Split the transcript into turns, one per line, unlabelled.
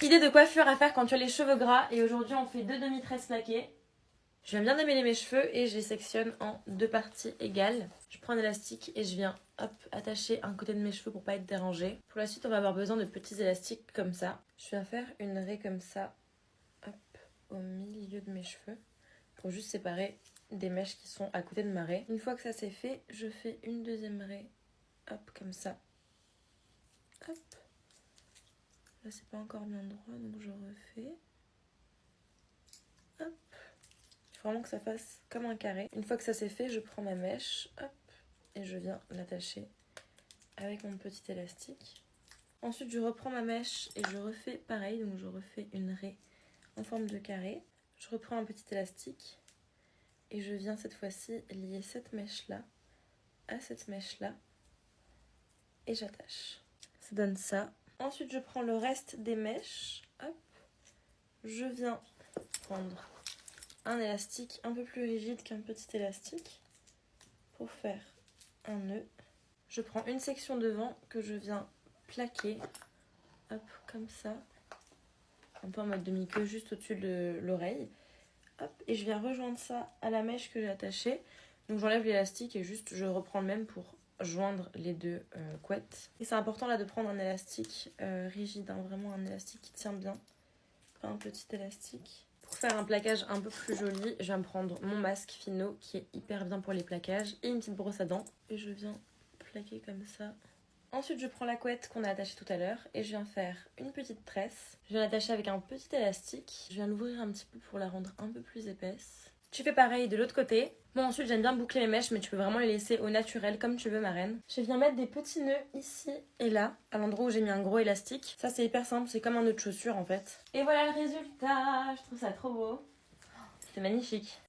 Idée de coiffure à faire quand tu as les cheveux gras. Et aujourd'hui, on fait 2 demi-tresses plaquées. Je viens bien démêler mes cheveux et je les sectionne en 2 parties égales. Je prends un élastique et je viens hop, attacher un côté de mes cheveux pour pas être dérangée. Pour la suite, on va avoir besoin de petits élastiques comme ça. Je viens faire une raie comme ça, hop, au milieu de mes cheveux pour juste séparer des mèches qui sont à côté de ma raie. Une fois que ça c'est fait, je fais une deuxième raie, hop, comme ça. Hop. Là, c'est pas encore bien droit, donc je refais. Hop. Il faut vraiment que ça fasse comme un carré. Une fois que ça c'est fait, je prends ma mèche, hop, et je viens l'attacher avec mon petit élastique. Ensuite, je reprends ma mèche et je refais pareil, donc je refais une raie en forme de carré. Je reprends un petit élastique et je viens cette fois-ci lier cette mèche-là à cette mèche-là et j'attache. Ça donne ça. Ensuite, je prends le reste des mèches, hop, je viens prendre un élastique un peu plus rigide qu'un petit élastique pour faire un nœud. Je prends une section devant que je viens plaquer, hop, comme ça, un peu en mode demi-queue juste au-dessus de l'oreille. Hop, et je viens rejoindre ça à la mèche que j'ai attachée. Donc j'enlève l'élastique et juste je reprends le même pour joindre les deux couettes. Et c'est important là de prendre un élastique rigide, hein, vraiment un élastique qui tient bien, pas un petit élastique. Pour faire un plaquage un peu plus joli, je viens me prendre mon masque Fino qui est hyper bien pour les plaquages et une petite brosse à dents. Et je viens plaquer comme ça. Ensuite, je prends la couette qu'on a attachée tout à l'heure et je viens faire une petite tresse. Je viens l'attacher avec un petit élastique. Je viens l'ouvrir un petit peu pour la rendre un peu plus épaisse. Tu fais pareil de l'autre côté. Bon, ensuite, j'aime bien boucler mes mèches, mais tu peux vraiment les laisser au naturel comme tu veux, ma reine. Je viens mettre des petits nœuds ici et là, à l'endroit où j'ai mis un gros élastique. Ça, c'est hyper simple, c'est comme un nœud de chaussure en fait. Et voilà le résultat, je trouve ça trop beau. C'est magnifique.